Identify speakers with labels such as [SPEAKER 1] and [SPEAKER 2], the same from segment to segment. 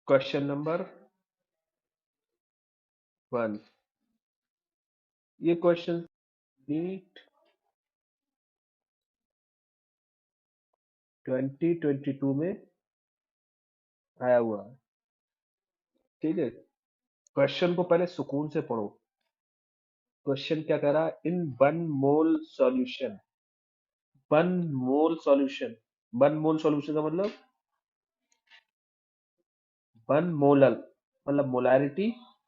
[SPEAKER 1] Question number 1। ये question NEET 2022 में आया हुआ है। ठीक है, क्वेश्चन को पहले सुकून से पढ़ो। क्वेश्चन क्या कह रहा है? In one mole solution, one mole solution, one mole solution का मतलब वन मोलल, मतलब मोलैरिटी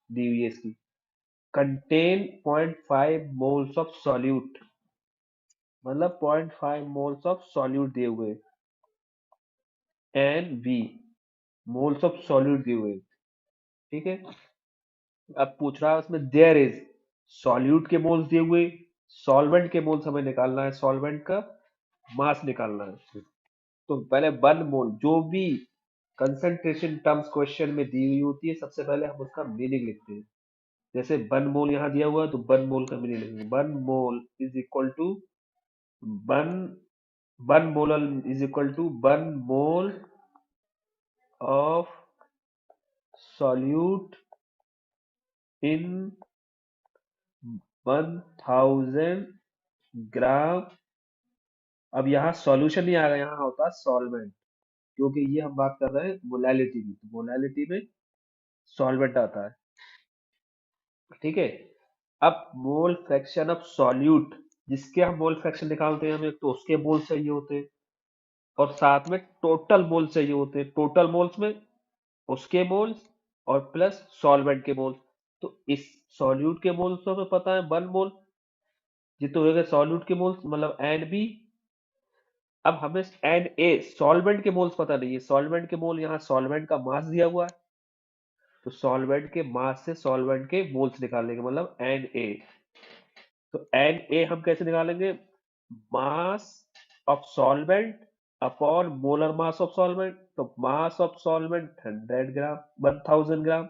[SPEAKER 1] दी हुई है इसकी। कंटेन 0.5 मोल्स ऑफ सॉल्यूट, मतलब 0.5 मोल्स ऑफ सॉल्यूट दिए हुए, N V moles of solute दिए हुए। ठीक है, अब पूछ रहा है उसमें देयर इज सॉल्यूट के मोल्स दिए हुए, सॉल्वेंट के मोल्स हमें निकालना है, सॉल्वेंट का मास निकालना है। तो पहले वन मोल, जो भी कंसंट्रेशन टर्म्स क्वेश्चन में दी हुई होती है, सबसे पहले हम उसका मीनिंग लिखते हैं। जैसे वन मोल यहाँ दिया हुआ है तो वन मोल का मीनिंग लिखेंगे, one mole is equal to one, one molal is equal to one mole of solute in 1000 gram. अब यहाँ सॉल्यूशन नहीं आएगा, यहाँ होता है सॉल्वेंट, क्योंकि ये हम बात कर रहे हैं मोलैलिटी की, तो मोलैलिटी में सॉल्वेंट आता है। ठीक है, अब मोल फ्रैक्शन ऑफ सॉल्यूट, जिसके हम मोल फ्रैक्शन निकालते हैं, हमें तो उसके मोल चाहिए होते हैं, और साथ में टोटल मोल चाहिए होते हैं। टोटल मोल्स में उसके मोल्स और प्लस सॉल्वेंट के मोल्स। तो इस सॉल्यूट के मोल्स तो हमें पता है 1 मोल, ये तो हो गए सॉल्यूट के मोल्स, मतलब एन बी। अब हमें एन ए सॉल्वेंट के मोल्स पता नहीं है, सॉल्वेंट के मोल, यहाँ सॉल्वेंट का मास दिया हुआ है, तो सॉल्वेंट के मास से सॉल्वेंट के मोल्स निकालेंगे, मतलब एन ए। तो एन ए हम कैसे निकालेंगे? Mass of solvent upon molar mass of solvent. तो मास ऑफ सॉल्वेंट 100 ग्राम, 1000 ग्राम,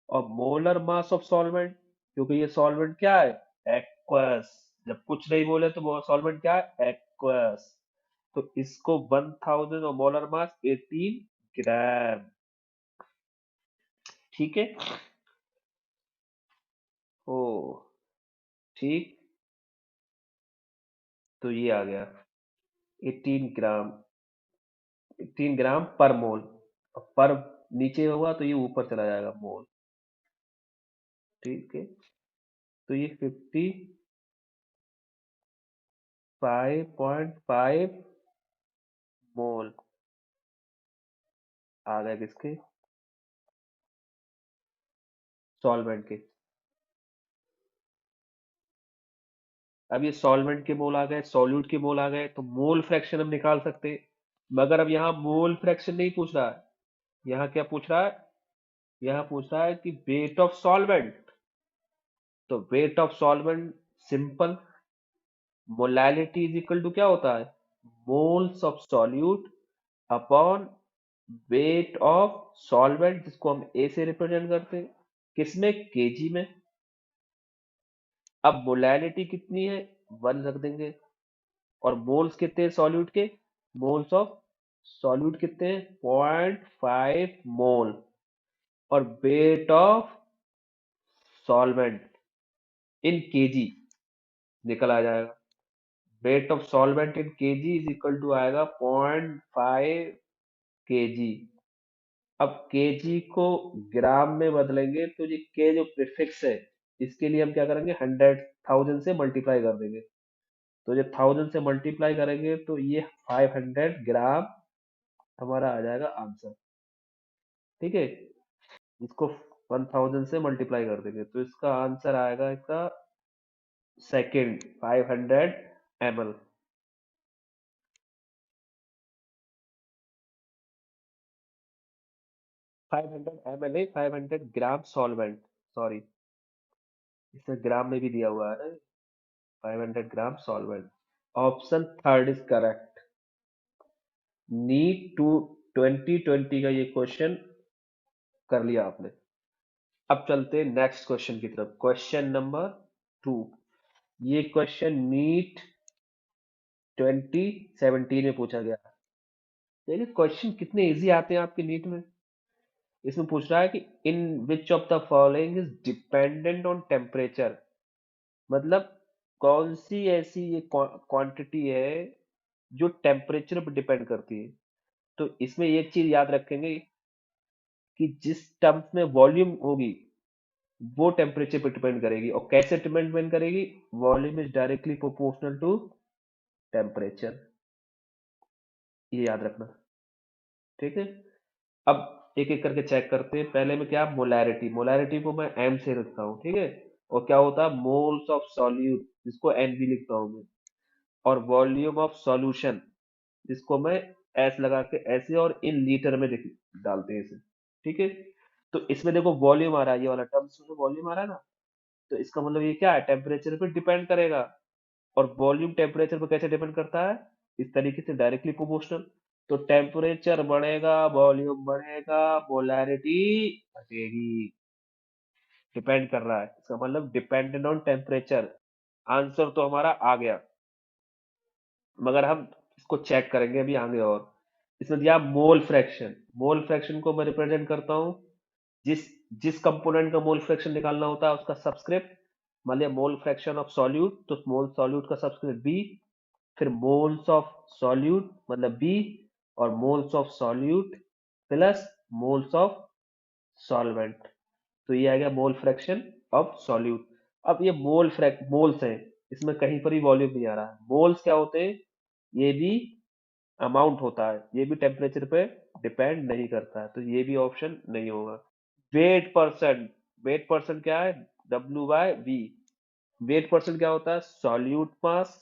[SPEAKER 1] और मोलर मास ऑफ सॉल्वेंट, क्योंकि ये सॉल्वेंट क्या है? एक्वस। जब कुछ नहीं बोले तो वो सॉल्वेंट क्या है? एक्वस। तो इसको 1000 और मोलर मास 18 ग्राम। ठीक है, ओ ठीक, तो ये आ गया 18 ग्राम, 18 ग्राम पर मोल। अब पर नीचे होगा तो ये ऊपर चला जाएगा मोल। ठीक है, तो ये 55.5 मोल आ गए किसके? सॉल्वेंट के। अब ये सॉल्वेंट के मोल आ गए, सॉल्यूट के मोल आ गए, तो मोल फ्रैक्शन हम निकाल सकते हैं। मगर अब यहाँ मोल फ्रैक्शन नहीं पूछ रहा है, यहाँ क्या पूछ रहा है? यहाँ पूछ रहा है कि वेट ऑफ सॉल्वेंट। तो weight of solvent simple, molality is equal to क्या होता है? Moles of solute upon weight of solvent, जिसको हम ए से रिप्रेजेंट करते हैं, किसमें? केजी में। अब मोलैलिटी कितनी है? 1 रख देंगे, और मोल्स कितने हैं सॉल्यूट के? मोल्स ऑफ सॉल्यूट कितने हैं? 0.5 मोल। और weight of solvent in kg निकल आ जाएगा। Weight of solvent in kg is equal to आएगा 0.5 केजी। अब केजी को ग्राम में बदलेंगे तो ये के जो प्रीफिक्स है, इसके लिए हम क्या करेंगे? 100,000 से मल्टीप्लाई कर देंगे। तो जब 1000 से मल्टीप्लाई करेंगे तो ये 500 ग्राम हमारा आ जाएगा आंसर। ठीक है, इसको 1000 से मल्टीप्लाई कर देंगे तो इसका आंसर आएगा, इसका सेकेंड 500 ml। 500 ml नहीं, 500 ग्राम सॉल्वेंट, सॉरी, इसमें ग्राम में भी दिया हुआ है ना, 500 gram solvent. Option third is correct. NEET to 2020 का ये क्वेश्चन कर लिया आपने। अब चलते हैं नेक्स्ट क्वेश्चन की तरफ, क्वेश्चन नंबर 2। ये क्वेश्चन नीट 2017 में पूछा गया। देखिए क्वेश्चन कितने इजी आते हैं आपके नीट में। इसमें पूछ रहा है कि in which of the following is dependent on temperature, मतलब कौन सी ऐसी ये क्वांटिटी है जो टेम्परेचर पर डिपेंड करती है। तो इसमें एक चीज याद रखेंगे कि जिस टर्म्स में वॉल्यूम होगी वो टेम्परेचर पर डिपेंड करेगी, और कैसे डिपेंड करेगी, volume is directly proportional to temperature, ये याद रखना। ठीक है, अब एक एक करके चेक करते हैं। पहले में क्या, मोलैरिटी, मोलैरिटी को मैं एम से लिखता हूँ, ठीक है। और क्या होता है, मोल्स ऑफ सॉल्यूट, जिसको एन भी लिखता हूँ मैं। और वॉल्यूम ऑफ सॉल्यूशन, जिसको मैं एस लगा के ऐसे, और इन लीटर में डालते हैं इसे। ठीक है, तो इसमें देखो वॉल्यूम आ रहा है, ये वाला टर्म्स में वॉल्यूम आ रहा है ना, तो इसका मतलब ये क्या है, टेम्परेचर पे डिपेंड करेगा। और वॉल्यूम टेम्परेचर पे कैसे डिपेंड करता है, इस तरीके से डायरेक्टली प्रोपोर्शनल। तो टेम्परेचर बढ़ेगा, वॉल्यूम बढ़ेगा, मोलैरिटी घटेगी। डिपेंड कर रहा है, इसका मतलब डिपेंडेंट ऑन टेम्परेचर। आंसर तो हमारा आ गया, मगर हम इसको चेक करेंगे अभी आगे। और इसमें दिया मोल फ्रैक्शन, मोल फ्रैक्शन को मैं रिप्रेजेंट करता हूँ, जिस जिस कंपोनेंट का मोल फ्रैक्शन निकालना होता है उसका सबस्क्रिप्ट। मान लिया मोल फ्रैक्शन ऑफ सॉल्यूट, तो मोल सॉल्यूट का सबस्क्रिप्ट बी, फिर मोल्स ऑफ सॉल्यूट मतलब बी, और moles of solute plus moles of solvent. तो ये आ गया मोल फ्रैक्शन ऑफ सॉल्यूट। अब ये मोल्स है, इसमें कहीं पर भी वॉल्यूम नहीं आ रहा है। मोल्स क्या होते हैं, ये भी अमाउंट होता है, ये भी टेम्परेचर पे डिपेंड नहीं करता है, तो ये भी ऑप्शन नहीं होगा। वेट परसेंट, वेट परसेंट क्या है, W by V. Weight percent क्या होता है, सॉल्यूट मास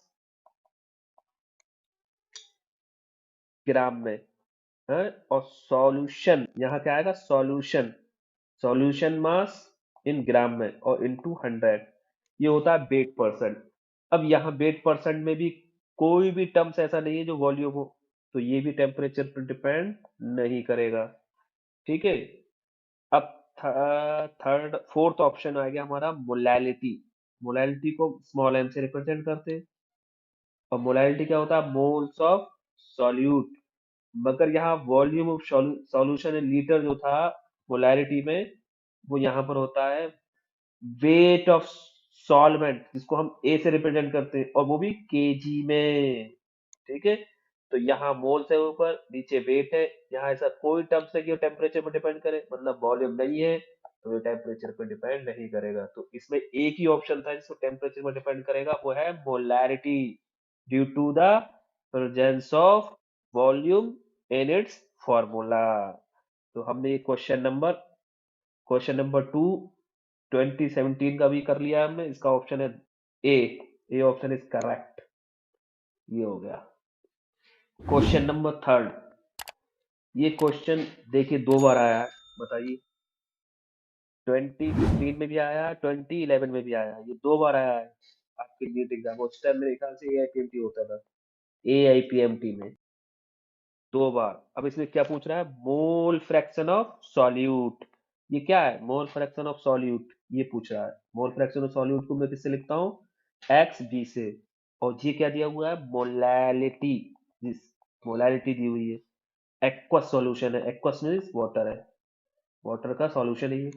[SPEAKER 1] ग्राम में है, और सॉल्यूशन यहाँ क्या आएगा, सॉल्यूशन, सॉल्यूशन मास इन ग्राम में और इनटू 100, ये होता है वेट परसेंट। अब यहाँ वेट परसेंट में भी कोई भी टर्म्स ऐसा नहीं है जो वॉल्यूम हो, तो ये भी टेम्परेचर पर डिपेंड नहीं करेगा। ठीक है, अब थर्ड फोर्थ ऑप्शन आ गया हमारा मोलैलिटी। मोलैलिटी को स्मॉल एम से रिप्रेजेंट करते हैं, और मोलैलिटी क्या होता है, मोल्स ऑफ सॉल्यूट। मगर यहाँ volume of solution in litre जो था मोलैलिटी में, वो यहाँ पर होता है वेट ऑफ सॉल्वेंट, जिसको हम ए से रिप्रेजेंट करते हैं, और वो भी केजी में। ठीक है, तो यहाँ मोल्स है ऊपर, नीचे वेट है। यहाँ ऐसा कोई टर्म्स है कि टेम्परेचर पर डिपेंड करे, मतलब वॉल्यूम नहीं है तो ये टेम्परेचर पर डिपेंड नहीं करेगा। तो इसमें एक ही ऑप्शन था जिसको टेम्परेचर पर डिपेंड करेगा, वो है molarity, due to the presence of volume in its formula. तो हमने ये क्वेश्चन नंबर 2 2017 का भी कर लिया हमने, इसका ऑप्शन है ए, ए ऑप्शन इज करेक्ट। ये हो गया क्वेश्चन नंबर 3। ये क्वेश्चन देखिए 2 बार आया है, बताइए। 2015 में भी आया है, 2011 में भी आया है, ये 2 बार आया है आपके नीट एग्जाम। उस टाइम मेरे ख्याल से एआईपीएमटी होता था, एआईपीएमटी में 2 बार। अब इसमें क्या पूछ रहा है, मोल फ्रैक्शन ऑफ सॉल्यूट। ये क्या है, मोल फ्रैक्शन ऑफ सॉल्यूट, ये पूछ रहा है। मोल फ्रैक्शन ऑफ सॉल्यूट को मैं किससे लिखता हूँ, एक्स बी से। और ये क्या दिया हुआ है, मोलैलिटी, जिस मोलैलिटी दी हुई है। एक्वस सॉल्यूशन है, एक्वस मीन्स वाटर है, वाटर का सॉल्यूशन है ये।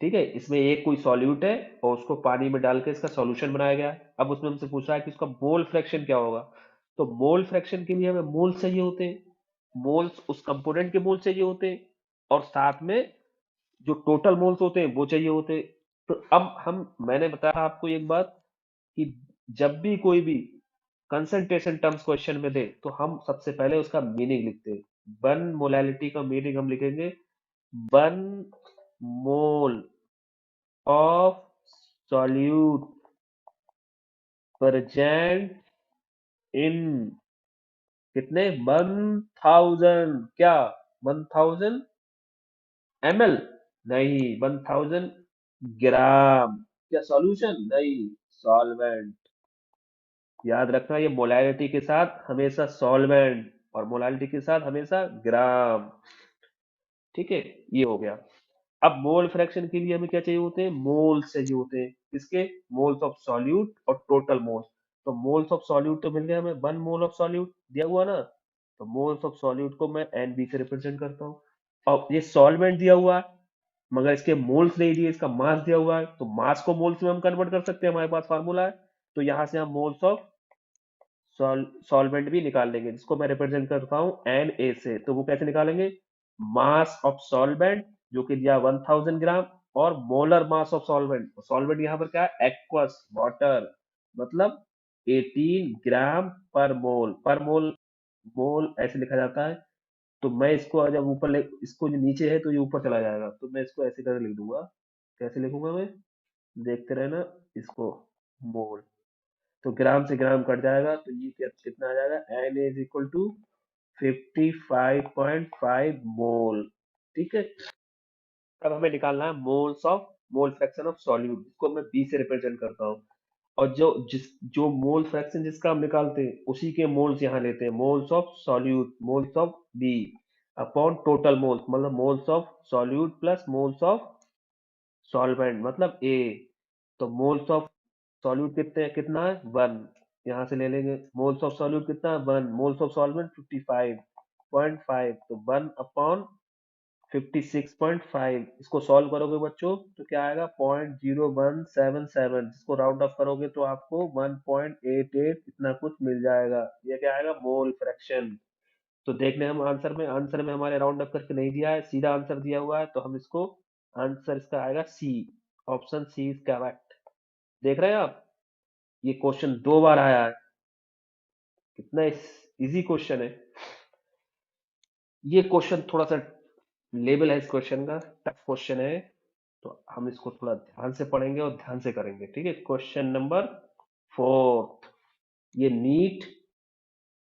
[SPEAKER 1] ठीक है, इसमें एक कोई सॉल्यूट है और उसको पानी में डाल के इसका सॉल्यूशन बनाया गया है। अब उसमें हमसे पूछ रहा है कि उसका मोल फ्रैक्शन क्या होगा। तो मोल फ्रैक्शन के लिए हमें मोल चाहिए होते हैं, मोल्स उस कंपोनेंट के मोल चाहिए होते हैं, और साथ में जो टोटल मोल्स होते हैं वो चाहिए होते हैं। तो अब हम, मैंने बताया आपको एक बात, कि जब भी कोई भी कंसंट्रेशन टर्म्स क्वेश्चन में दे तो हम सबसे पहले उसका मीनिंग लिखते हैं। वन मोलैलिटी का मीनिंग हम लिखेंगे, one mole of solute present in कितने, 1000, क्या 1000 ml, नहीं 1000 ग्राम। क्या सॉल्यूशन, नहीं सॉल्वेंट। याद रखना, ये मोलैलिटी के साथ हमेशा सॉल्वेंट, और मोलैलिटी के साथ हमेशा ग्राम। ठीक है, ये हो गया। अब मोल फ्रैक्शन के लिए हमें क्या चाहिए होते हैं, मोल्स चाहिए होते हैं, किसके, मोल्स ऑफ सॉल्यूट और टोटल मोल्स। तो मोल्स ऑफ सॉल्यूट तो मिल गया हमें, 1 मोल ऑफ सॉल्यूट दिया हुआ ना, तो मोल्स ऑफ सॉल्यूट को मैं एन बी से रिप्रेजेंट करता हूँ। और ये सॉल्वेंट दिया हुआ है मगर इसके मोल्स नहीं दिए, इसका मास दिया हुआ है, तो मास को मोल्स में हम कन्वर्ट कर सकते हैं, हमारे पास फार्मूला है। तो यहां से हम मोल्स ऑफ सॉल्वेंट भी निकाल लेंगे, जिसको मैं रिप्रेजेंट करता हूँ एन ए से। तो वो कैसे निकालेंगे? मास ऑफ सॉल्वेंट जो कि दिया 1000 ग्राम, और molar mass of solvent, solvent यहाँ पर क्या है? एक्वस वाटर, मतलब 18 ग्राम पर मोल। पर मोल, मोल ऐसे लिखा जाता है। तो मैं इसको जब ऊपर ले, इसको जो नीचे है तो ये ऊपर चला जाएगा, तो मैं इसको ऐसे करके लिख दूंगा। कैसे लिखूंगा मैं? देखते रहना इसको। मोल, तो ग्राम से ग्राम कट जाएगा, तो ये कितना आ जाएगा? एन इज इक्वल टू 55.5 मोल। ठीक है। अब हमें निकालना है moles of, mole fraction of solute, जिसको मैं बी से रिप्रेजेंट करता हूँ। और जो मोल फ्रैक्शन जिसका हम निकालते हैं उसी के मोल्स यहाँ लेते हैं, moles of solute, moles of B upon total moles, मतलब moles of solute plus moles of solvent, मतलब ए। तो मोल्स ऑफ सॉल्यूट कितने, कितना है? 1। यहाँ से ले लेंगे। मोल्स ऑफ सॉल्यूट कितना है? 1। मोल्स ऑफ सॉल्वेंट 55.5, तो 1 अपॉन 56.5। इसको सॉल्व करोगे बच्चों तो क्या आएगा? 0.0177, जिसको राउंड ऑफ करोगे तो आपको 1.88 इतना कुछ मिल जाएगा। ये क्या आएगा? Mole fraction. तो देखने हम आंसर में हमारे राउंड अप करके नहीं दिया है, सीधा आंसर दिया हुआ है, तो हम इसको, आंसर इसका आएगा C. Option C is correct. देख रहे हैं आप? ये क्वेश्चन 2 बार आया है, कितना इजी क्वेश्चन है। ये क्वेश्चन थोड़ा सा लेवल है इस क्वेश्चन का, टफ क्वेश्चन है। तो हम इसको थोड़ा ध्यान से पढ़ेंगे और ध्यान से करेंगे। ठीक है। क्वेश्चन नंबर 4, ये नीट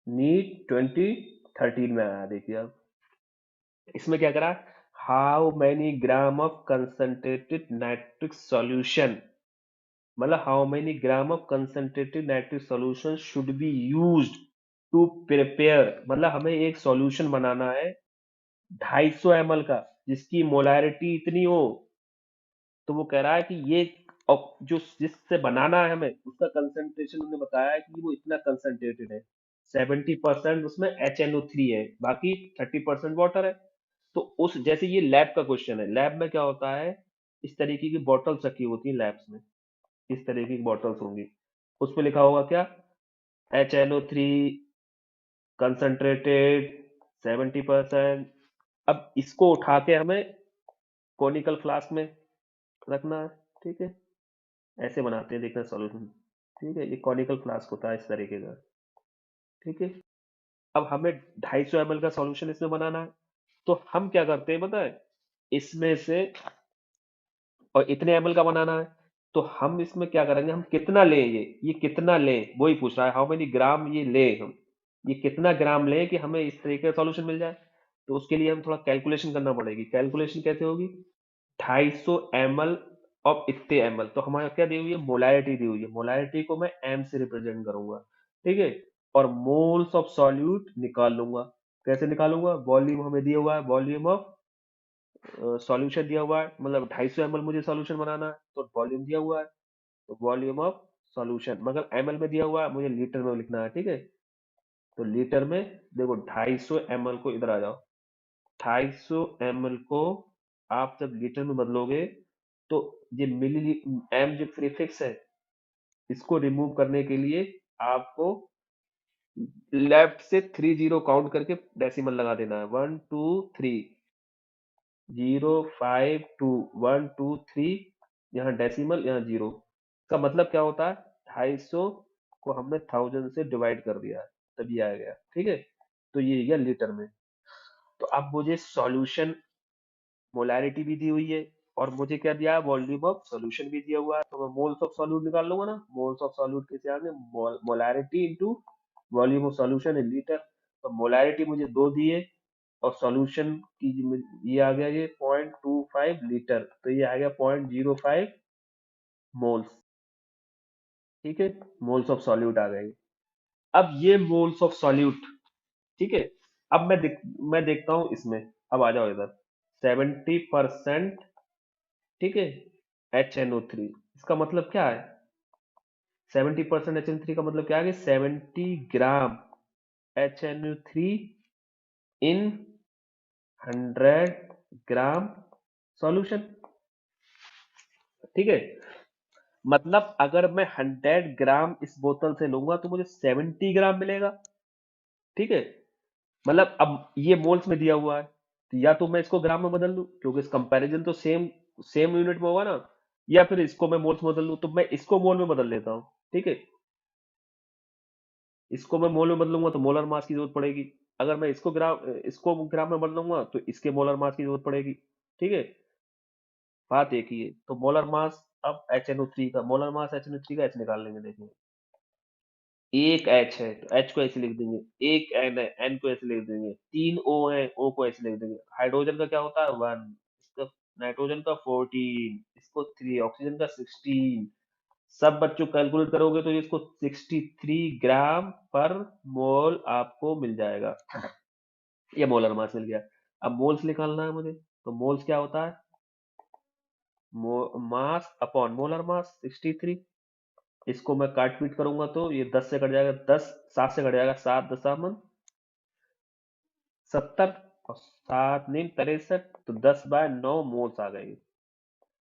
[SPEAKER 1] नीट 2013 में आया, देखिए अब इसमें क्या करा? How many gram of concentrated nitric solution, मतलब how many gram of concentrated nitric solution should be used to prepare, मतलब हमें एक सॉल्यूशन बनाना है 250 ml का, जिसकी मोलारिटी इतनी हो। तो वो कह रहा है कि ये, और जो जिससे बनाना है हमें, उसका कंसंट्रेशन उन्होंने बताया है कि वो इतना कंसंट्रेटेड है। 70% उसमें HNO3 है, बाकी 30% वाटर है। तो उस, जैसे ये लैब का क्वेश्चन है, लैब में क्या होता है, इस तरीके की बॉटल्स रखी होती हैं लैब्स में, इस तरीके की बॉटल्स होंगी, उस पे लिखा होगा क्या? HNO3 concentrated 70%। अब इसको उठा के हमें कॉनिकल फ्लास्क में रखना है। ठीक है। ऐसे बनाते हैं, देखना सॉल्यूशन। ठीक है, ये कॉनिकल फ्लास्क होता है इस तरीके का। ठीक है। अब हमें 250 ml का सॉल्यूशन इसमें बनाना है, तो हम क्या करते हैं पता है? इसमें से, और इतने ml का बनाना है, तो हम इसमें क्या करेंगे? हम कितना लें, ये कितना लें, वही पूछ रहा है, हाउ मेनी ग्राम ये लें हम, ये कितना ग्राम लें कि हमें इस तरीके का सॉल्यूशन मिल जाए। तो उसके लिए हम थोड़ा कैलकुलेशन करना पड़ेगी। कैलकुलेशन कैसे होगी? 250 ml ऑफ इतने ml, तो हमारे क्या दी हुई है? मोलारिटी दी हुई है। मोलारिटी को मैं m से रिप्रेजेंट करूंगा। ठीक है। और मोल्स ऑफ सॉल्यूट निकाल लूंगा। कैसे निकालूंगा? वॉल्यूम हमें दिया हुआ है, वॉल्यूम ऑफ सॉल्यूशन दिया हुआ है, मतलब 250 ml मुझे सॉल्यूशन बनाना है, तो वॉल्यूम दिया हुआ है, तो वॉल्यूम ऑफ सॉल्यूशन, मगर ml में दिया हुआ है, मुझे लीटर में लिखना है। ठीक है। तो लीटर में, देखो 250 ml को, इधर आ जाओ, 250 ml को आप जब लीटर में बदलोगे, तो ये मिली, एम जो प्रीफिक्स है, इसको रिमूव करने के लिए आपको लेफ्ट से 30 काउंट करके डेसिमल लगा देना है। 1 2 3, 0 5 2, 1 2 3, यहाँ डेसिमल, यहाँ जीरो। का मतलब क्या होता है? 250 को हमने 1000 से डिवाइड कर दिया है, तभी आ गया। ठीक है। तो ये गया लीटर में। तो अब मुझे सॉल्यूशन मोलैरिटी भी दी हुई है, और मुझे क्या दिया है? वॉल्यूम ऑफ सॉल्यूशन भी दिया हुआ है, तो मैं मोल्स ऑफ सॉल्यूट निकाल लूंगा ना। मोल्स ऑफ सॉल्यूट कैसे आगे? Molarity into volume of solution in litre. तो मोलैरिटी मुझे 2 दिए, और सॉल्यूशन की ये आ गया, ये 0.25 लीटर, तो ये आ गया 0.05 मोल्स। ठीक है। मोल्स ऑफ सॉल्यूट आ गए। अब ये मोल्स ऑफ सॉल्यूट, ठीक है। अब मैं देखता हूं इसमें। अब आ जाओ इधर। 70%, ठीक है, HNO3, इसका मतलब क्या है? 70% HNO3 का मतलब क्या है? 70 ग्राम HNO3 इन 100 ग्राम सॉल्यूशन। ठीक है, मतलब अगर मैं 100 ग्राम इस बोतल से लूंगा तो मुझे 70 ग्राम मिलेगा। ठीक है, मतलब अब ये मोल्स में दिया हुआ है, तो या तो मैं इसको ग्राम में बदल दूं क्योंकि इस कंपैरिजन तो सेम सेम यूनिट में होगा ना, या फिर इसको मैं मोल्स में बदल दूं, तो मैं इसको मोल में बदल लेता हूँ। ठीक है, इसको मैं मोल में बदलूंगा तो मोलर मास की जरूरत पड़ेगी। अगर मैं इसको ग्राम में बदलूंगा तो इसके मोलर मास की जरूरत पड़ेगी। ठीक है, बात एक ही है। तो मोलर मास, अब HNO3 का मोलर मास, HNO3 का H निकाल लेंगे। देखिए, एक H है तो H को ऐसे लिख देंगे, एक N है N को ऐसे लिख देंगे, तीन O है O को ऐसे लिख देंगे। हाइड्रोजन का क्या होता है 1, इसका नाइट्रोजन का 14, इसको 3, ऑक्सीजन का 16। सब बच्चों कैलकुलेट करोगे तो इसको 63 ग्राम पर मोल आपको मिल जाएगा। ये मोलर मास मिल गया। अब मोल्स निकालना है मुझे, तो मोल्स क्या होता है, मास अपॉन मोलर मास 63। इसको मैं काट पीट करूंगा तो ये 10 से कट जाएगा, 10 7 से कट जाएगा, 7 दशामन 70, और 7 9 63, तो 10/9 मोल्स आ गए।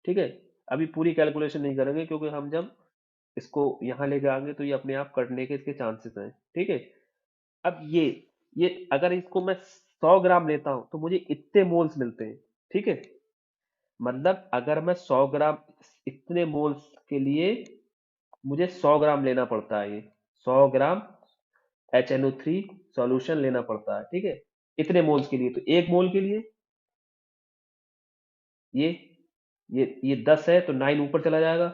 [SPEAKER 1] ठीक है, अभी पूरी कैलकुलेशन नहीं करेंगे क्योंकि हम जब इसको यहाँ लेके आएंगे तो ये अपने आप कटने के इसके चांसेस हैं। ठीक है, अब ये अगर इसको मैं 100 ग्राम लेता हूं तो मुझे इतने मोल्स मिलते हैं। ठीक है, मतलब अगर मैं 100 ग्राम, इतने मोल्स के लिए मुझे 100 ग्राम लेना पड़ता है, ये 100 ग्राम HNO3 सॉल्यूशन लेना पड़ता है। ठीक है, इतने मोल्स के लिए, तो एक मोल के लिए ये ये 10 है तो 9 ऊपर चला जाएगा।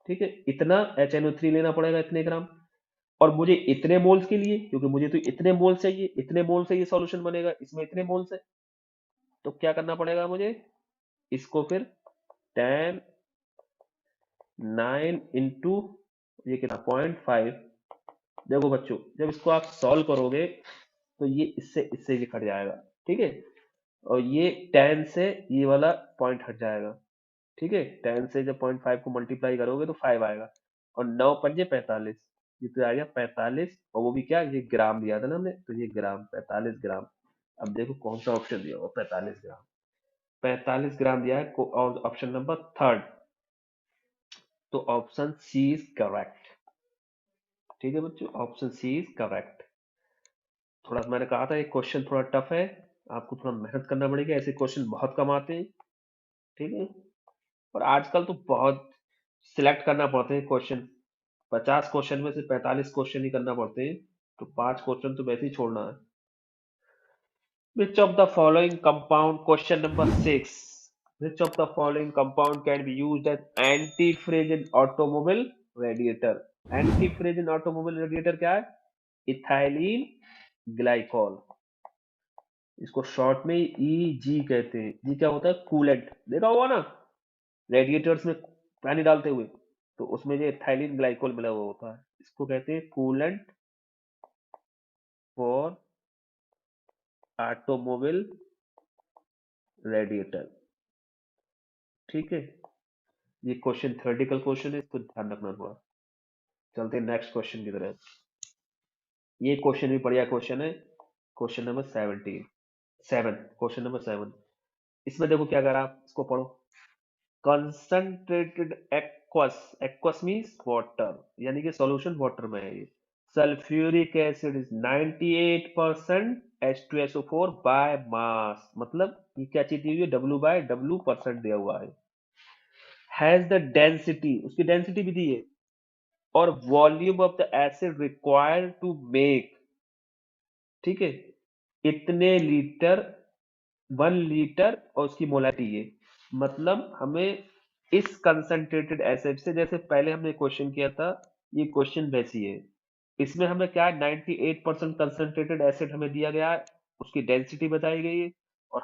[SPEAKER 1] ठीक है, इतना HNO3 लेना पड़ेगा, इतने ग्राम। और मुझे इतने मोल्स के लिए, क्योंकि मुझे तो इतने मोल चाहिए, इतने मोल से ये सॉल्यूशन बनेगा, इसमें इतने मोल्स है, तो क्या करना पड़ेगा मुझे, इसको फिर 10 9 इंटू ये कितना 0.5। देखो बच्चों, जब इसको आप सॉल्व करोगे तो ये इससे ये कट जाएगा। ठीक है, और ये 10 से ये वाला पॉइंट हट जाएगा। ठीक है, 10 से जब 0.5 को मल्टीप्लाई करोगे तो 5 आएगा, और 9 पंजे 45, ये तो आ गया 45, और वो भी क्या, ये ग्राम दिया था ना हमने, तो ये ग्राम 45 ग्राम। अब देखो कौन सा ऑप्शन दिया हुआ, 45 ग्राम, 45 ग्राम दिया है, और ऑप्शन नंबर थर्ड, तो ऑप्शन सी इज करेक्ट। ठीक है बच्चों, ऑप्शन सी इज करेक्ट। थोड़ा मैंने कहा था ये क्वेश्चन थोड़ा टफ है, आपको थोड़ा मेहनत करना पड़ेगा, ऐसे क्वेश्चन बहुत कम आते हैं। ठीक है, और आजकल तो बहुत सिलेक्ट करना पड़ते हैं क्वेश्चन, 50 क्वेश्चन में से 45 क्वेश्चन ही करना पड़ते हैं, तो 5 क्वेश्चन तो वैसे ही छोड़ना है। Which of the following compound, question number 6, which of the following compound can be used as antifreeze in automobile radiator. Antifreeze in automobile radiator क्या है, इथाइलिन ग्लाइकॉल, इसको शॉर्ट में EG कहते हैं। जी क्या होता है, कूलेंट, देखा होगा ना रेडिएटर्स में पानी डालते हुए, तो उसमें जो इथाइलिन ग्लाइकोल मिला हुआ होता है, इसको कहते हैं कूलेंट फॉर ऑटोमोबाइल रेडिएटर। ठीक है, ये क्वेश्चन थ्योरेटिकल क्वेश्चन है, इसको ध्यान रखना थोड़ा। चलते हैं नेक्स्ट क्वेश्चन की तरफ। ये क्वेश्चन भी बढ़िया क्वेश्चन है, क्वेश्चन नंबर 7, क्वेश्चन नंबर 7। इसमें देखो क्या करा, आप इसको पढ़ो। Concentrated aqueous, aqueous means water, यानी कि सॉल्यूशन वाटर में है ये। Sulphuric acid is 98% H2SO4 by mass, मतलब ये क्या चीज दी हुई है, W/W% दिया हुआ है। हैज द डेंसिटी, उसकी डेंसिटी भी दी है, और volume of the acid required to make, ठीक है, इतने लीटर, 1 लीटर, और उसकी मोलारिटी है। मतलब हमें इस कंसंट्रेटेड एसिड से, जैसे पहले हमने क्वेश्चन किया था, ये क्वेश्चन वैसी है। इसमें हमें क्या है, 98% कंसंट्रेटेड एसिड हमें दिया गया है, उसकी डेंसिटी बताई गई है, और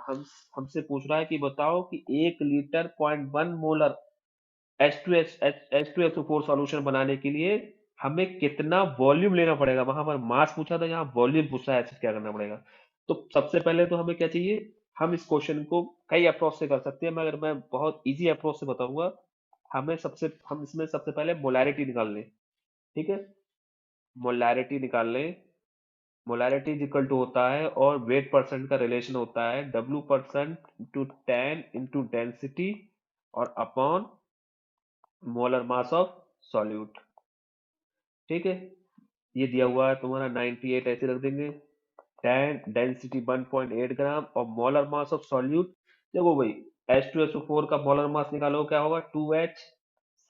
[SPEAKER 1] हमसे पूछ रहा है कि बताओ कि 1 लीटर 0.1 मोलर H2SO4 सॉल्यूशन बनाने के लिए हमें कितना वॉल्यूम लेना पड़ेगा। वहां पर मास पूछा था, यहाँ वॉल्यूम पूछा है, क्या करना पड़ेगा। तो सबसे पहले तो हमें क्या चाहिए, हम इस क्वेश्चन को कई अप्रोच से कर सकते हैं, मगर मैं बहुत इजी अप्रोच से बताऊंगा। हम इसमें सबसे पहले मोलैरिटी निकाल लें। ठीक है, मोलैरिटी निकाल लें, मोलैरिटी इज इक्वल टू होता है और वेट परसेंट का रिलेशन होता है W% इंटू 10 इंटू डेंसिटी और upon molar mass of solute. ठीक है, ये दिया हुआ है तुम्हारा 98, ऐसे रख देंगे। 10 डेंसिटी 1.8 ग्राम और मोलर मास ऑफ सॉल्यूट। देखो भाई, H2SO4 का मोलर मास निकालो, क्या होगा? 2H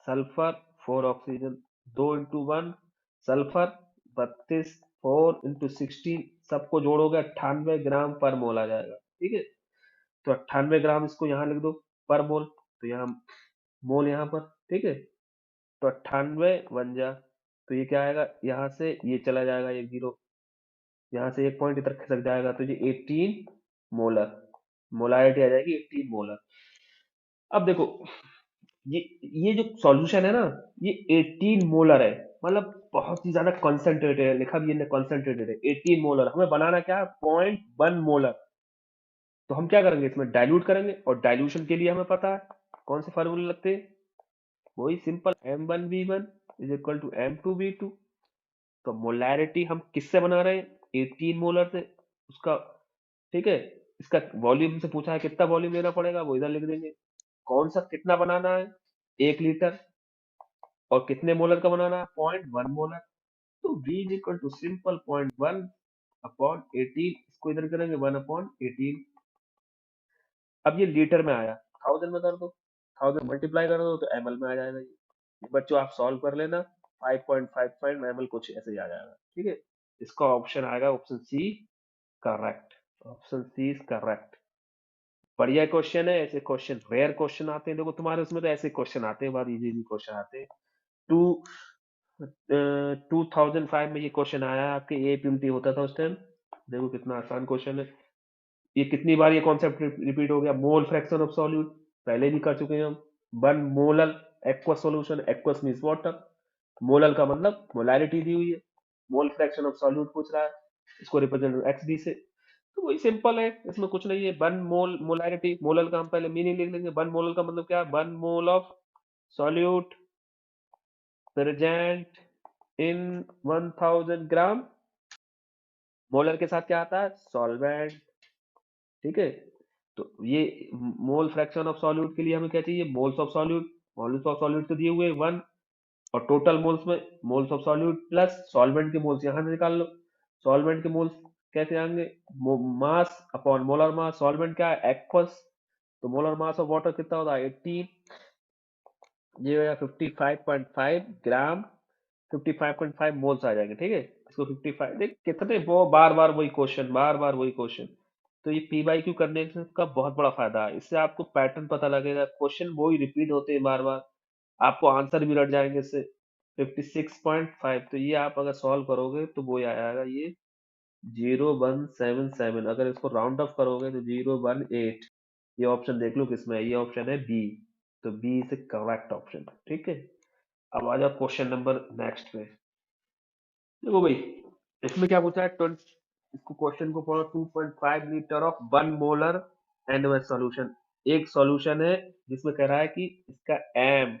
[SPEAKER 1] सल्फर 4 ऑक्सीजन, 2 × 1 सल्फर 32, 4 × 16, सबको जोड़ोगे 98 ग्राम पर मोल आ जाएगा। ठीक है, तो 98 ग्राम इसको यहाँ लिख दो पर मोल, तो यहाँ मोल यहाँ पर। ठीक है, तो 98 बन जा, तो ये क्या आएगा? यहाँ से ये चला जाएगा एक जीरो, यहाँ से एक पॉइंट इधर खिसक जाएगा, तो ये 18 मोलर, मोलारिटी आ जाएगी 18 मोलर। अब देखो, ये ये जो सॉल्यूशन है ना, ये 18 मोलर है, मतलब बहुत ही ज्यादा कॉन्सेंट्रेटेड है, लिखा भी है कॉन्सेंट्रेटेड है। 18 मोलर हमें बनाना क्या है? 0.1 मोलर। तो हम क्या करेंगे? इसमें डाइल्यूट करेंगे, और डाइल्यूशन के लिए हमें पता है कौन से फार्मूले लगते हैं। वही simple, M1V1 is equal to M2V2। तो मोलैरिटी हम किससे बना रहे हैं? 18 मोलर से, उसका। ठीक है, इसका वॉल्यूम से पूछा है, कितना वॉल्यूम लेना पड़ेगा, वो इधर लिख देंगे। कौन सा कितना बनाना है? 1 लीटर। और कितने मोलर का बनाना है? 0.1 मोलर। तो V is equal to simple 0.1 upon 18, इसको इधर करेंगे 1/18। अब ये लीटर में आया, 1000 में कर दो, 1000 मल्टीप्लाई कर दो तो ml में आ जाएगा। ये बच्चों आप सॉल्व कर लेना, 5.55 ml कुछ ऐसे ही आ जाएगा। ठीक है, इसका ऑप्शन आएगा option C correct. Option C is correct. बढ़िया क्वेश्चन है, ऐसे क्वेश्चन रेयर क्वेश्चन आते हैं। देखो तुम्हारे उसमें तो ऐसे क्वेश्चन आते हैं, बहुत इजी इजी क्वेश्चन आते हैं। टू 2005 में ये क्वेश्चन आया है आपके, APMT होता था उस टाइम। देखो कितना आसान क्वेश्चन है। ये कितनी बार ये कॉन्सेप्ट रिपीट हो गया? मोल फ्रैक्शन ऑफ सॉल्यूट पहले भी कर चुके हैं हम। 1 molar aqueous solution, aqueous means water, molar का मतलब मोलैरिटी दी हुई है, मोल फ्रैक्शन ऑफ सॉल्यूट पूछ रहा है, इसको रिप्रेजेंट XD से। तो वही सिंपल है, इसमें कुछ नहीं है। 1 मोल मोलैरिटी, मोलर का हम पहले मीनिंग लिख लेंगे। 1 मोलर का मतलब क्या है? 1 मोल of solute present in 1000 gram. Molar के साथ क्या आता है? सॉल्वेंट। ठीक है, तो ये मोल फ्रैक्शन ऑफ सॉल्यूट के लिए हमें क्या चाहिए? Moles of solute. Moles of solute तो दिए हुए 1, और टोटल मोल्स में moles of solute plus solvent के मोल्स यहाँ से निकाल लो। सॉल्वेंट के मोल्स कैसे आएंगे? Mass upon molar mass. Solvent क्या है? एक्वस। तो मोलर मास ऑफ वाटर कितना होता है? 18। ये हो गया 55.5 ग्राम, 55.5 मोल्स आ जाएंगे। ठीक है, इसको 55 देख कितने, वो बार बार वही क्वेश्चन, बार बार वही क्वेश्चन। तो ये P/Q करने का बहुत बड़ा फायदा है, इससे आपको पैटर्न पता लगेगा, क्वेश्चन वही रिपीट होते हैं बार बार, आपको आंसर भी रट जाएंगे इससे। 56.5, तो ये आप अगर सॉल्व करोगे तो वो आ जाएगा ये 0177। अगर इसको राउंड ऑफ करोगे तो 018। ये ऑप्शन देख लो किसमें है, ये ऑप्शन है बी। तो बी इज करेक्ट ऑप्शन। ठीक है, अब आ जाओ क्वेश्चन नंबर नेक्स्ट पे। देखो भाई, इसमें क्या पूछा है? 20, इसको क्वेश्चन को पढ़ो। 2.5 litre of 1 molar NOH solution. एक सॉल्यूशन है जिसमें कह रहा है कि इसका एम,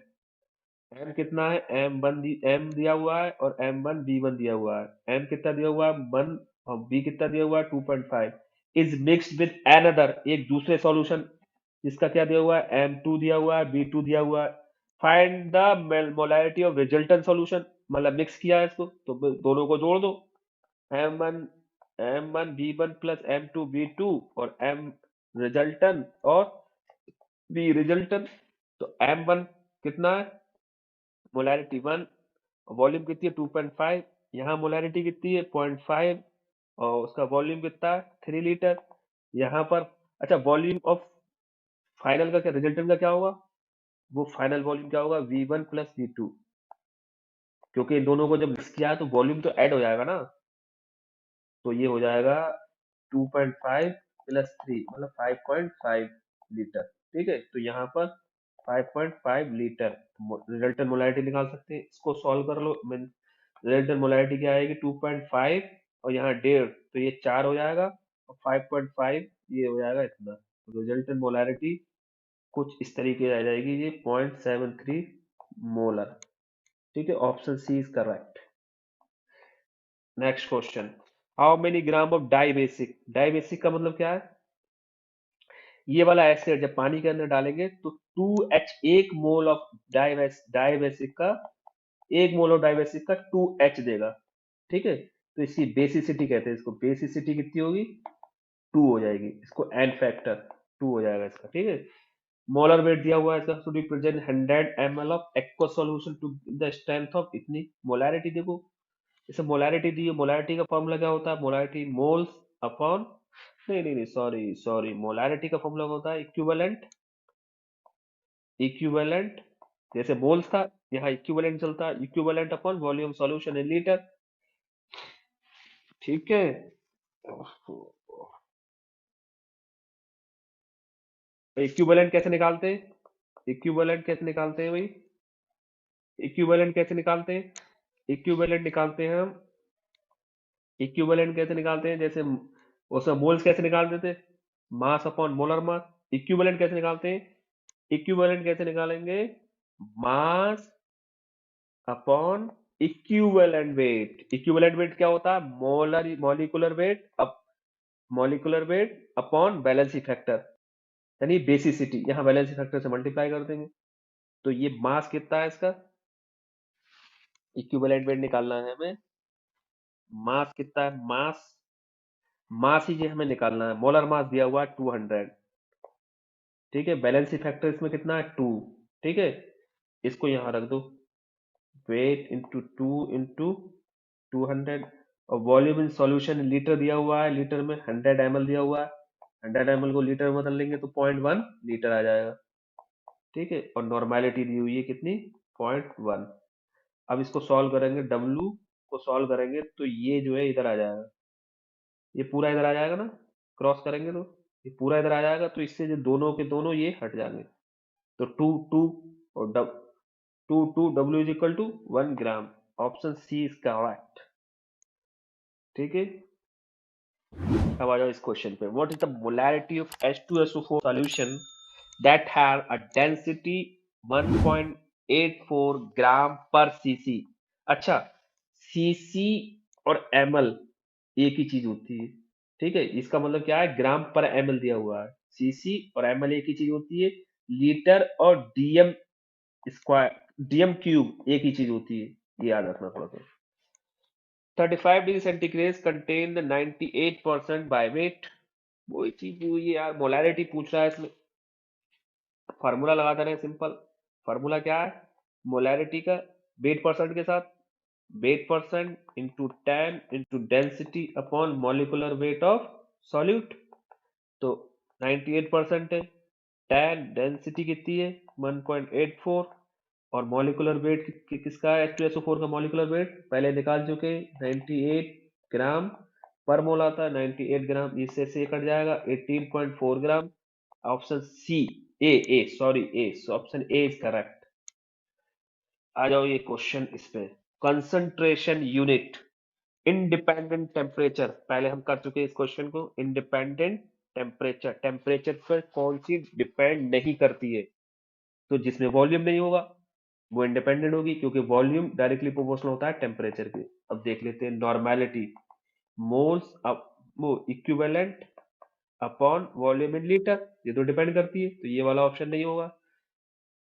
[SPEAKER 1] एम कितना है? एम दिया हुआ है और M1V1 दिया हुआ है। एम कितना दिया हुआ है? 1, और बी कितना दिया हुआ है? 2.5। इज मिक्स्ड विद अनदर, एक दूसरे सॉल्यूशन जिसका क्या दिया हुआ है? M2 दिया हुआ है, B2 दिया हुआ है। Find the molarity of resultant solution, मतलब मिक्स किया है इसको, तो दोनों को जोड़ दो। M1 M1V1 प्लस M2V2 और M रिजल्टेंट और B रिजल्टेंट। तो M1 कितना है? मोलैरिटी 1, वॉल्यूम कितनी है? 2.5। यहाँ मोलैरिटी कितनी है? 0.5, और उसका वॉल्यूम कितना है? 3 लीटर। यहाँ पर अच्छा, वॉल्यूम ऑफ फाइनल का क्या, रिजल्टेंट का क्या होगा? वो फाइनल वॉल्यूम क्या होगा? V1 प्लस V2, क्योंकि इन दोनों को जब मिक्स किया है तो वॉल्यूम तो ऐड हो जाएगा ना। तो ये हो जाएगा 2.5 प्लस 3, मतलब 5.5 लीटर। ठीक है, तो यहाँ पर 5.5 लीटर रिजल्टेंट मोलैरिटी निकाल सकते हैं। इसको सॉल्व कर लो। रिजल्टेंट मोलैरिटी क्या आएगी? 2.5 और यहाँ 1.5, तो ये 4 हो जाएगा, और 5.5 ये हो जाएगा इतना। रिजल्टेंट मोलैरिटी कुछ इस तरीके से आ जाएगी, ये 0.73 मोलर। ठीक है, option C is correct. Next question, how many gram of dibasic, dibasic का मतलब क्या है, ये वाला एसिड जब पानी के अंदर डालेंगे तो 2H, एक मोल ऑफ डाइबेसिक का, एक मोल ऑफ डाइबेसिक का 2H देगा। ठीक है, तो इसकी बेसिसिटी कहते हैं इसको, बेसिसिटी कितनी होगी, 2 हो जाएगी, इसको एन फैक्टर 2 हो जाएगा इसका। ठीक है, मोलर वेट दिया हुआ है इसका, to represent 100 ml of aqua solution to the strength of इतनी। मोलैरिटी देखो, इसे मोलैरिटी दी है, मोलैरिटी का फॉर्मूला क्या होता है, मोलैरिटी मोल्स अपॉन, नहीं नहीं नहीं, सॉरी सॉरी, मोलैरिटी का फॉर्मूला होता है इक्विवेलेंट, इक्विवेलेंट, जैसे मोल्स था यहाँ इक्विवेलेंट चलता है, equivalent upon volume solution in litre. ठीक है, इक्विवेलेंट कैसे निकालते हैं, इक्विवेलेंट कैसे निकालते हैं भाई, इक्विवेलेंट कैसे निकालते हैं, इक्विवेलेंट निकालते हैं हम, इक्विवेलेंट कैसे निकालते हैं, जैसे उसमें मोल्स कैसे निकालते थे, mass upon molar mass. Equivalent कैसे निकालते हैं, इक्विवेलेंट कैसे निकालेंगे, mass upon equivalent weight. Equivalent weight क्या होता है, molar molecular weight up, molecular weight upon valency factor, यानी बेसिसिटी, यहाँ वैलेंसी फैक्टर से मल्टीप्लाई कर देंगे। तो ये मास कितना है इसका, इक्विवेलेंट वेट निकालना है हमें, मास कितना है, मास, मास ही ये हमें निकालना है, मोलर मास दिया हुआ है 200। ठीक है, बैलेंसी फैक्टर इसमें कितना है, 2। ठीक है, इसको यहाँ रख दो, वेट इंटू 2 इंटू 200, और वॉल्यूम इन सॉल्यूशन लीटर दिया हुआ है, लीटर में 100 ml दिया हुआ है, 100 ml को लीटर में बदल लेंगे तो 0.1 लीटर आ जाएगा। ठीक है, और नॉर्मेलिटी दी हुई है कितनी, 0.1। अब इसको सॉल्व करेंगे, W को सॉल्व करेंगे तो ये जो है इधर आ जाएगा, ये पूरा इधर आ जाएगा ना, क्रॉस करेंगे तो ये पूरा इधर आ जाएगा, तो इससे जो दोनों के दोनों ये हट जाएंगे, तो 2 2 और 2 W is equal to 1 gram. Option C is correct. ठीक है, अब आ जाओ इस क्वेश्चन पे, what is the molarity of H2SO4 solution that have a density 1.84 gram per cc. अच्छा, सीसी और ml एक ही चीज होती है। ठीक है, इसका मतलब क्या है, ग्राम पर ml दिया हुआ है, सीसी और ml एक ही चीज होती है, लीटर और डीएम स्क्वायर, डीएम क्यूब एक ही चीज होती है, ये याद रखना थोड़ा सा। 35 degree centigrade contain the 98% by weight, वही चीज हुई है यार, मोलैरिटी पूछ रहा है इसमें, फार्मूला लगा दे रहे हैं सिंपल। फार्मूला क्या है, मोलैरिटी का वेट परसेंट के साथ, wait percent into 10 into density upon molecular weight of solute. तो 98% है, 10 डेंसिटी कितनी है 1.84, और मॉलिकुलर वेट किसका है, H2SO4 का मॉलिकुलर वेट पहले निकाल चुके, 98 ग्राम पर मोल आता है, 98 ग्राम, इससे से कट जाएगा 18.4 gram. Option C, A sorry A, option A is correct. आ जाओ ये क्वेश्चन इस पे, कंसंट्रेशन यूनिट इंडिपेंडेंट टेम्परेचर, पहले हम कर चुके इस क्वेश्चन को, इंडिपेंडेंट टेम्परेचर, टेम्परेचर पर कौन सी डिपेंड नहीं करती है, तो जिसमें वॉल्यूम नहीं होगा वो इंडिपेंडेंट होगी, क्योंकि वॉल्यूम डायरेक्टली प्रोपोर्शनल होता है टेम्परेचर के। अब देख लेते हैं नॉर्मेलिटी, मोल्स अप, वो equivalent upon volume in litre, ये तो डिपेंड करती है, तो ये वाला ऑप्शन नहीं होगा।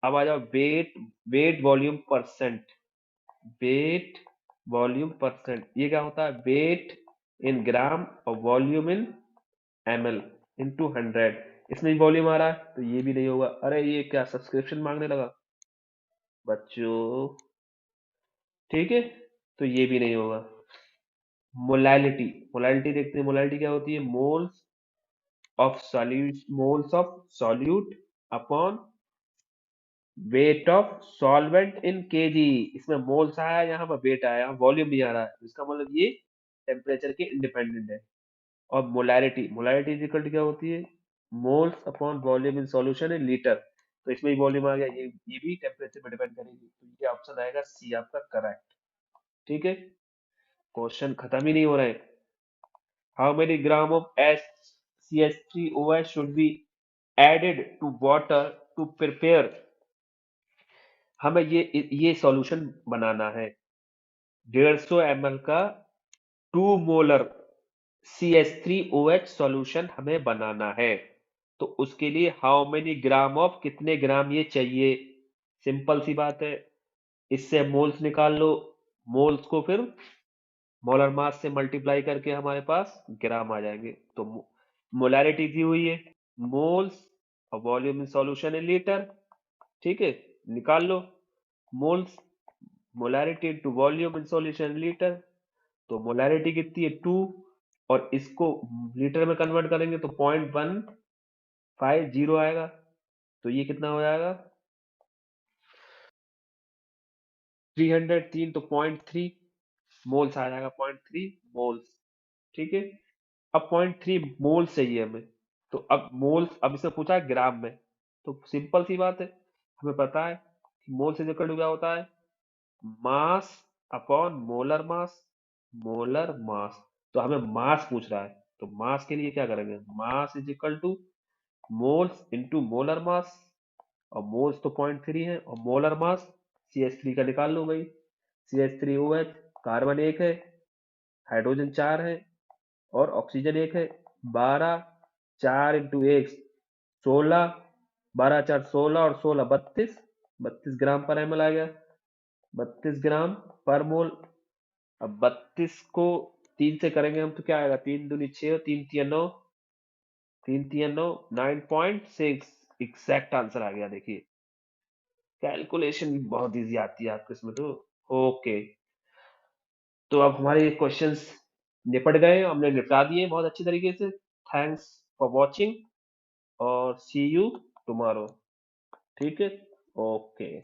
[SPEAKER 1] अब आ जाओ weight, weight volume percent, weight volume percent, ये क्या होता है, वेट इन ग्राम और वॉल्यूम इन ml इंटू 100, इसमें वॉल्यूम आ रहा है तो ये भी नहीं होगा। अरे ये क्या सब्सक्रिप्शन मांगने लगा बच्चों। ठीक है, तो ये भी नहीं होगा। मोलैलिटी, मोलैलिटी देखते हैं, मोलैलिटी क्या होती है, moles of solute, moles of solute upon weight of solvent in KG, इसमें मोल्स आया, यहाँ पर वेट आया, वॉल्यूम भी आ रहा है, इसका मतलब ये टेम्परेचर के इंडिपेंडेंट है। और molarity, molarity is equal to क्या होती है, moles upon volume in solution in litre, तो इसमें ही वॉल्यूम आ गया, ये भी टेम्परेचर पे डिपेंड करेगी, तो ये ऑप्शन आएगा सी आपका करेक्ट। ठीक है, क्वेश्चन खत्म ही नहीं हो रहे। How many gram of CH3OH should be added to water to prepare, हमें ये सॉल्यूशन बनाना है, 150 ml का 2 मोलर CH3OH सॉल्यूशन हमें बनाना है। तो उसके लिए हाउ मेनी ग्राम ऑफ, कितने ग्राम ये चाहिए। सिंपल सी बात है, इससे मोल्स निकाल लो, मोल्स को फिर मोलर मास से मल्टीप्लाई करके हमारे पास ग्राम आ जाएंगे। तो मोलैरिटी दी हुई है, मोल्स और volume in solution in litre. ठीक है, निकाल लो moles, molarity into volume in solution in litre. तो मोलैरिटी कितनी है 2, और इसको लीटर में कन्वर्ट करेंगे तो 0.150 आएगा। तो ये कितना हो जाएगा 303, तो 0.3 मोल्स आ जाएगा, 0.3 मोल्स। ठीक है, अब 0.3 मोल्स चाहिए हमें। तो अब मोल्स, अब इसमें पूछा है ग्राम में, तो सिंपल सी बात है, हमें पता है कि मोल्स इज इक्वल टू क्या होता है, mass upon molar mass. Molar mass, तो हमें मास पूछ रहा है, तो मास के लिए क्या करेंगे, mass is equal two moles into molar mass, और मोल्स तो 0.3 है, और मोलर मास CH3 का निकाल लो भाई, CH3OH, कार्बन 1 है, हाइड्रोजन 4 है, और ऑक्सीजन 1 है। 12, 4 × 1 16, 12×4 16, और 16 32, 32 ग्राम पर ml आ गया, 32 ग्राम पर मोल। अब 32 को 3 से करेंगे हम तो क्या आएगा, 3 दूनी 6 और 3 तिया 9, 3 तिया 9, 9.6 एग्जैक्ट आंसर आ गया। देखिए कैलकुलेशन भी बहुत इजी आती है आपको इसमें तो। ओके, तो अब हमारे क्वेश्चंस निपट गए, हमने निपटा दिए बहुत अच्छी तरीके से। थैंक्स फॉर वॉचिंग, और सी यू टुमारो। ठीक है, ओके।